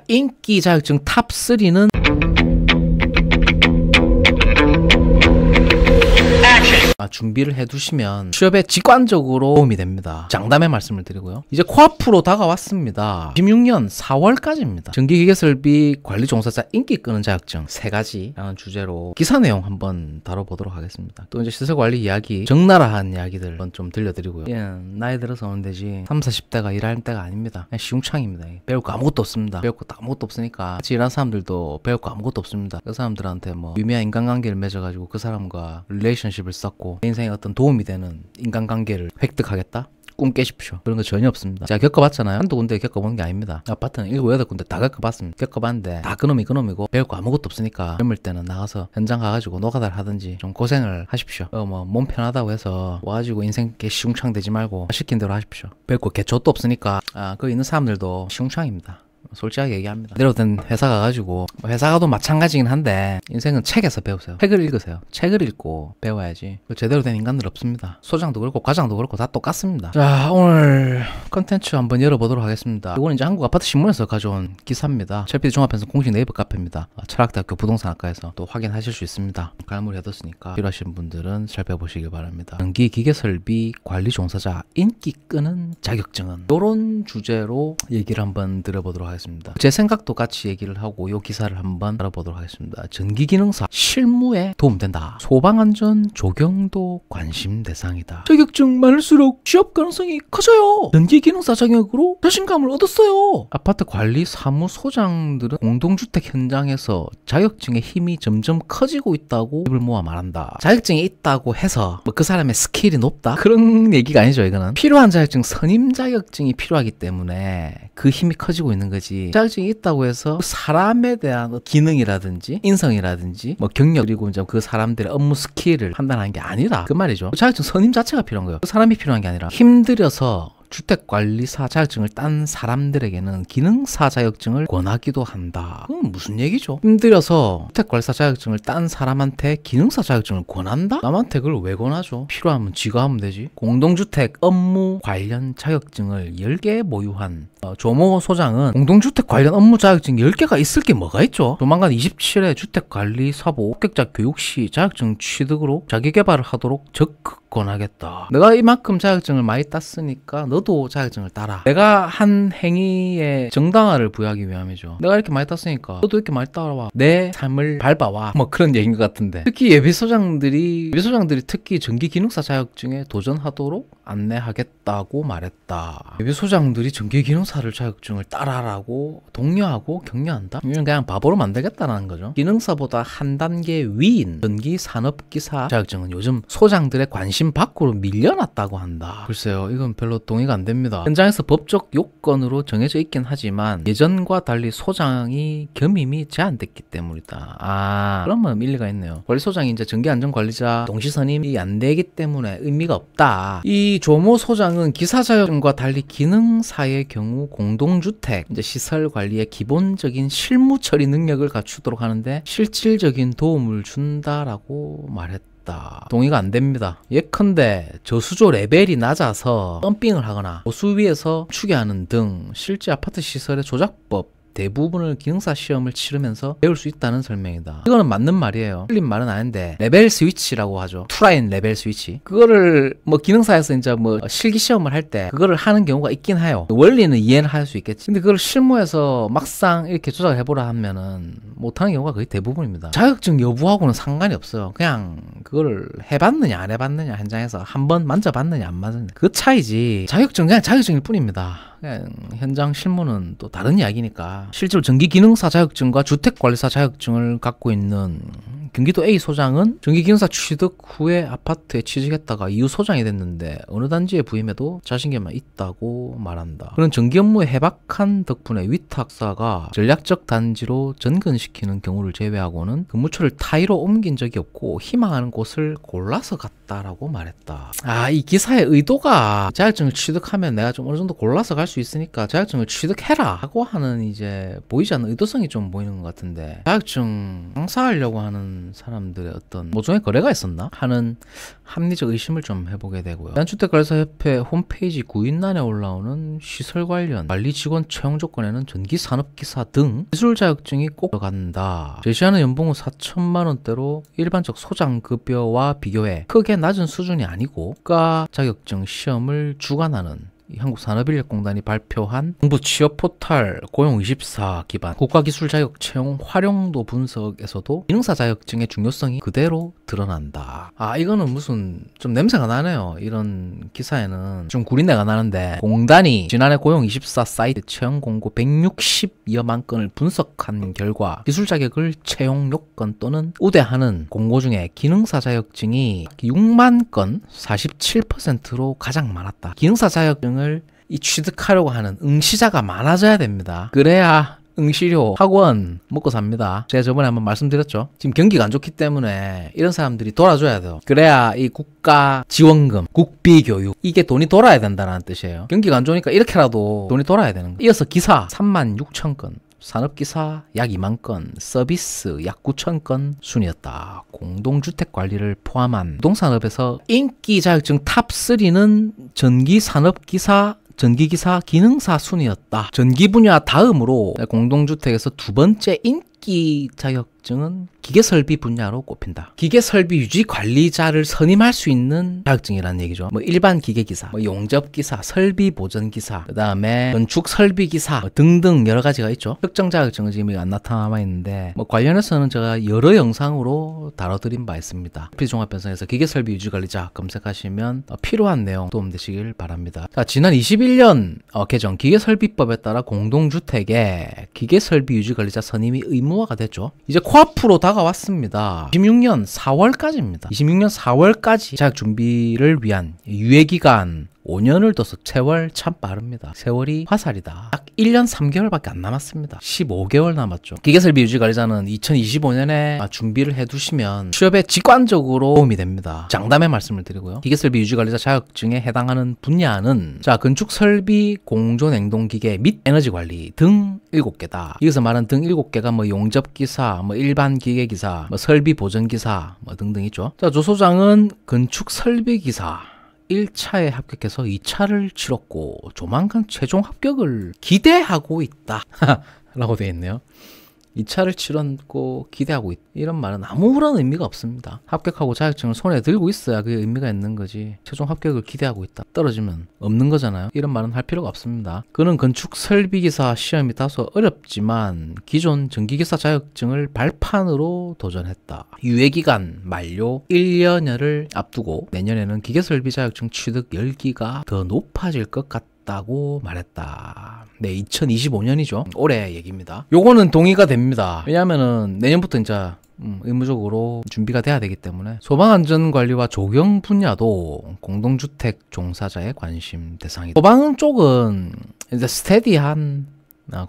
인기 자격증 탑3는 준비를 해두시면 취업에 직관적으로 도움이 됩니다. 장담의 말씀을 드리고요. 이제 코앞으로 다가왔습니다. 16년 4월까지입니다. 전기기계설비 관리 종사자 인기 끄는 자격증 3가지라는 주제로 기사 내용 한번 다뤄보도록 하겠습니다. 또 이제 시설관리 이야기, 적나라한 이야기들 한번 좀 들려드리고요. 나이 들어서 오는 데지 30, 40대가 일할 때가 아닙니다. 그냥 시궁창입니다. 배울 거 아무것도 없습니다. 배울 거 아무것도 없으니까 같이 일하는 사람들도 배울 거 아무것도 없습니다. 그 사람들한테 뭐 유미한 인간관계를 맺어가지고 그 사람과 릴레이션십을 쌓고 내 인생에 어떤 도움이 되는 인간관계를 획득하겠다? 꿈 깨십시오. 그런 거 전혀 없습니다. 제가 겪어봤잖아요. 한두 군데 겪어본 게 아닙니다. 아파트는 7, 8군데 다 겪어봤습니다. 겪어봤는데 다 그놈이고 배울 거 아무것도 없으니까 젊을 때는 나가서 현장 가가지고 노가다를 하든지 좀 고생을 하십시오. 몸 편하다고 해서 와가지고 인생 게 시궁창 되지 말고 시킨 대로 하십시오. 배울 거 개초도 없으니까 거기 있는 사람들도 시궁창입니다. 솔직하게 얘기합니다. 내로 된 회사 가가지고 회사 가도 마찬가지긴 한데 인생은 책에서 배우세요. 책을 읽으세요. 책을 읽고 배워야지. 제대로 된 인간들 없습니다. 소장도 그렇고 과장도 그렇고 다 똑같습니다. 자, 오늘 컨텐츠 한번 열어보도록 하겠습니다. 이건 이제 한국아파트신문에서 가져온 기사입니다. 철PD 종합편성 공식 네이버 카페입니다. 철학대학교 부동산학과에서 또 확인하실 수 있습니다. 갈무리 해뒀으니까 필요하신 분들은 살펴보시길 바랍니다. 전기기계설비 관리 종사자 인기 끄는 자격증은 이런 주제로 얘기를 한번 들어보도록 하겠습니다. 제 생각도 같이 얘기를 하고 이 기사를 한번 알아보도록 하겠습니다. 전기기능사 실무에 도움된다. 소방안전 적용도 관심 대상이다. 자격증 많을수록 취업 가능성이 커져요. 전기기능사 자격으로 자신감을 얻었어요. 아파트 관리 사무소장들은 공동주택 현장에서 자격증의 힘이 점점 커지고 있다고 입을 모아 말한다. 자격증이 있다고 해서 그 사람의 스킬이 높다? 그런 얘기가 아니죠. 이거는 필요한 자격증, 선임 자격증이 필요하기 때문에 그 힘이 커지고 있는 거지. 자격증이 있다고 해서 사람에 대한 기능이라든지 인성이라든지 경력 그리고 이제 그 사람들의 업무 스킬을 판단하는 게 아니라 그 말이죠. 자격증 선임 자체가 필요한 거예요. 그 사람이 필요한 게 아니라 힘들여서 주택관리사 자격증을 딴 사람들에게는 기능사 자격증을 권하기도 한다. 그건 무슨 얘기죠? 힘들어서 주택관리사 자격증을 딴 사람한테 기능사 자격증을 권한다? 남한테 그걸 왜 권하죠? 필요하면 지가 하면 되지. 공동주택 업무 관련 자격증을 10개 보유한 조모 소장은 공동주택 관련 업무 자격증 10개가 있을 게 뭐가 있죠? 조만간 27회 주택관리사보 합격자 교육시 자격증 취득으로 자기개발을 하도록 적극 권하겠다. 내가 이만큼 자격증을 많이 땄으니까 너도 자격증을 따라. 내가 한 행위에 정당화를 부여하기 위함이죠. 내가 이렇게 많이 땄으니까 너도 이렇게 많이 따라와. 내 삶을 밟아와. 그런 얘기인 것 같은데. 특히 예비소장들이 특히 전기기능사 자격증에 도전하도록 안내하겠다고 말했다. 예비소장들이 전기기능사를 자격증을 따라라고 독려하고 격려한다? 이건 그냥 바보로 만들겠다는 거죠. 기능사보다 한 단계 위인 전기산업기사 자격증은 요즘 소장들의 관심 밖으로 밀려났다고 한다. 글쎄요, 이건 별로 동의가 안 됩니다. 현장에서 법적 요건으로 정해져 있긴 하지만 예전과 달리 소장이 겸임이 제한됐기 때문이다. 그러면 일리가 있네요. 관리소장이 이제 전기안전관리자 동시선임이 안 되기 때문에 의미가 없다. 이 조모 소장은 기사 자격증과 달리 기능사의 경우 공동주택 이제 시설 관리의 기본적인 실무 처리 능력을 갖추도록 하는데 실질적인 도움을 준다라고 말했다. 동의가 안 됩니다. 예컨대 저수조 레벨이 낮아서 덤핑을 하거나 호수 위에서 추계하는 등 실제 아파트 시설의 조작법 대부분을 기능사 시험을 치르면서 배울 수 있다는 설명이다. 이거는 맞는 말이에요. 틀린 말은 아닌데 레벨 스위치라고 하죠. 투라인 레벨 스위치. 그거를 기능사에서 이제 실기 시험을 할 때 그거를 하는 경우가 있긴 해요. 원리는 이해는 할 수 있겠지. 근데 그걸 실무에서 막상 이렇게 조작을 해보라 하면은 못하는 경우가 거의 대부분입니다. 자격증 여부하고는 상관이 없어요. 그냥 그거를 해봤느냐 안 해봤느냐 현장에서 한번 만져봤느냐 안 만졌느냐 그 차이지. 자격증 그냥 자격증일 뿐입니다. 현장 실무는 또 다른 이야기니까. 실제로 전기기능사 자격증과 주택관리사 자격증을 갖고 있는 경기도 A 소장은 전기기능사 취득 후에 아파트에 취직했다가 이후 소장이 됐는데 어느 단지에 부임해도 자신감만 있다고 말한다. 그런 전기 업무에 해박한 덕분에 위탁사가 전략적 단지로 전근시키는 경우를 제외하고는 근무처를 타이로 옮긴 적이 없고 희망하는 곳을 골라서 갔다라고 말했다. 이 기사의 의도가 자격증을 취득하면 내가 좀 어느 정도 골라서 갈 수 있으니까 자격증을 취득해라 하고 하는 이제 보이지 않는 의도성이 좀 보이는 것 같은데, 자격증 장사하려고 하는 이런 사람들의 어떤 모종의 거래가 있었나 하는 합리적 의심을 좀 해보게 되고요. 대한주택관리사협회 홈페이지 구인란에 올라오는 시설 관련 관리 직원 채용 조건에는 전기 산업기사 등 기술 자격증이 꼭 들어간다. 제시하는 연봉은 4천만 원대로 일반적 소장급여와 비교해 크게 낮은 수준이 아니고 국가 자격증 시험을 주관하는 한국산업인력공단이 발표한 정부 취업 포털 고용24 기반 국가기술 자격 채용 활용도 분석에서도 기능사 자격증의 중요성이 그대로 드러난다. 이거는 무슨 좀 냄새가 나네요. 이런 기사에는 좀 구린내가 나는데, 공단이 지난해 고용24 사이트 채용 공고 160여만 건을 분석한 결과 기술 자격을 채용 요건 또는 우대하는 공고 중에 기능사 자격증이 6만 건 47%로 가장 많았다. 기능사 자격증 이 취득하려고 하는 응시자가 많아져야 됩니다. 그래야 응시료, 학원 먹고 삽니다. 제가 저번에 한번 말씀드렸죠. 지금 경기가 안 좋기 때문에 이런 사람들이 돌아줘야 돼요. 그래야 이 국가 지원금, 국비교육, 이게 돈이 돌아야 된다는 뜻이에요. 경기가 안 좋으니까 이렇게라도 돈이 돌아야 되는 거예요. 이어서 기사 3만 6천 건, 산업기사 약 2만 건, 서비스 약 9천 건 순이었다. 공동주택 관리를 포함한 부동산업에서 인기 자격증 탑3는 전기산업기사, 전기기사, 기능사 순이었다. 전기 분야 다음으로 공동주택에서 두 번째 인기 자격증은 기계설비 분야로 꼽힌다. 기계설비 유지 관리자를 선임할 수 있는 자격증이라는 얘기죠. 일반 기계기사, 용접기사, 설비보전기사, 그 다음에 건축설비기사 등등 여러 가지가 있죠. 특정 자격증은 지금 안 나타나 있는데 관련해서는 제가 여러 영상으로 다뤄드린 바 있습니다. 피종합변성에서 기계설비 유지 관리자 검색하시면 필요한 내용 도움되시길 바랍니다. 자, 지난 21년 개정 기계설비법에 따라 공동주택에 기계설비 유지 관리자 선임이 의무화가 됐죠. 이제 코앞으로 다가왔습니다. 26년 4월까지입니다. 26년 4월까지 자격 준비를 위한 유예기간 5년을 둬서 세월 참 빠릅니다. 세월이 화살이다. 딱 1년 3개월밖에 안 남았습니다. 15개월 남았죠. 기계설비 유지관리자는 2025년에 준비를 해두시면 취업에 직관적으로 도움이 됩니다. 장담의 말씀을 드리고요. 기계설비 유지관리자 자격증에 해당하는 분야는 건축설비, 공조냉동기계 및 에너지관리 등 7개다. 여기서 말하는 등 7개가 용접기사, 일반 기계기사, 설비보전기사 등등 있죠. 자, 조소장은 건축설비기사 1차에 합격해서 2차를 치렀고 조만간 최종 합격을 기대하고 있다 라고 되어 있네요. 2차를 치렀고 기대하고 있다. 이런 말은 아무런 의미가 없습니다. 합격하고 자격증을 손에 들고 있어야 그게 의미가 있는 거지. 최종 합격을 기대하고 있다. 떨어지면 없는 거잖아요. 이런 말은 할 필요가 없습니다. 그는 건축설비기사 시험이 다소 어렵지만 기존 전기기사 자격증을 발판으로 도전했다. 유예기간 만료 1년여를 앞두고 내년에는 기계설비 자격증 취득 열기가 더 높아질 것 같다 다고 말했다. 네, 2025년이죠. 올해 얘기입니다. 요거는 동의가 됩니다. 왜냐하면은 내년부터 이제 의무적으로 준비가 돼야 되기 때문에 소방안전관리와 조경 분야도 공동주택 종사자의 관심 대상이다. 소방 쪽은 이제 스테디한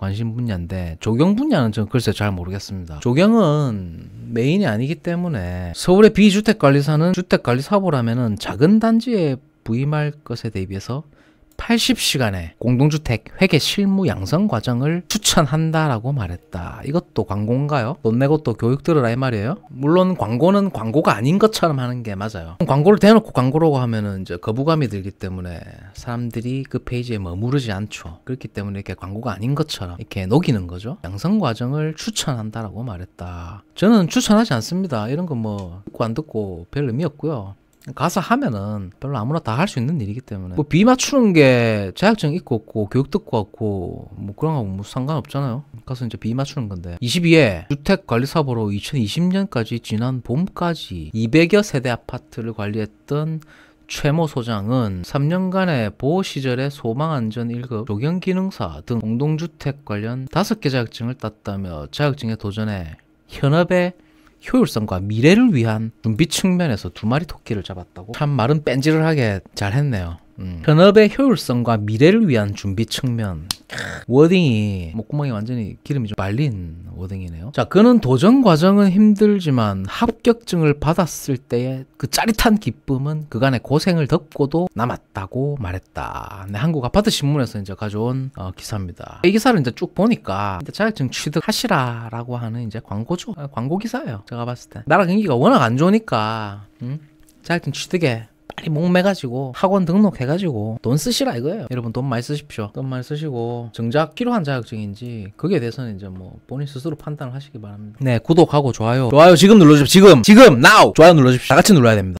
관심 분야인데 조경 분야는 저는 글쎄 잘 모르겠습니다. 조경은 메인이 아니기 때문에 서울의 비주택관리사는 주택관리사업을 하면은 작은 단지에 부임할 것에 대비해서 80시간의 공동주택 회계 실무 양성 과정을 추천한다라고 말했다. 이것도 광고인가요? 돈 내고 또 교육 들으라 이 말이에요? 물론 광고는 광고가 아닌 것처럼 하는 게 맞아요. 광고를 대놓고 광고라고 하면은 이제 거부감이 들기 때문에 사람들이 그 페이지에 머무르지 않죠. 그렇기 때문에 이렇게 광고가 아닌 것처럼 이렇게 녹이는 거죠. 양성 과정을 추천한다라고 말했다. 저는 추천하지 않습니다. 이런 거 듣고 안 듣고 별 의미 없고요. 가서 하면은 별로 아무나 다 할 수 있는 일이기 때문에 비 맞추는 게 자격증 있고 없고 교육 듣고 왔고 그런 거하고 상관없잖아요. 가서 이제 비 맞추는 건데 22회 주택관리사업으로 2020년까지 지난 봄까지 200여 세대 아파트를 관리했던 최모 소장은 3년간의 보호 시절의 소방안전 1급, 조경기능사 등 공동주택 관련 5개 자격증을 땄다며 자격증에 도전해 현업의 효율성과 미래를 위한 준비 측면에서 2마리 토끼를 잡았다고. 참 말은 뺀질하게 잘 했네요. 현업의 효율성과 미래를 위한 준비 측면. 워딩이 목구멍이 완전히 기름이 좀 말린 워딩이네요. 자, 그는 도전 과정은 힘들지만 합격증을 받았을 때의 그 짜릿한 기쁨은 그간의 고생을 덮고도 남았다고 말했다. 네, 한국 아파트 신문에서 이제 가져온 기사입니다. 이 기사를 이제 쭉 보니까 자격증 취득하시라라고 하는 이제 광고죠. 광고 기사예요. 제가 봤을 때 나라 경기가 워낙 안 좋으니까 자격증 취득에 빨리 목매가지고 학원 등록해가지고 돈 쓰시라 이거예요. 여러분 돈 많이 쓰십시오. 돈 많이 쓰시고 정작 필요한 자격증인지 거기에 대해서는 이제 뭐 본인 스스로 판단을 하시기 바랍니다. 네, 구독하고 좋아요 지금 눌러주십시오. 지금 now 좋아요 눌러주십시오. 다 같이 눌러야 됩니다.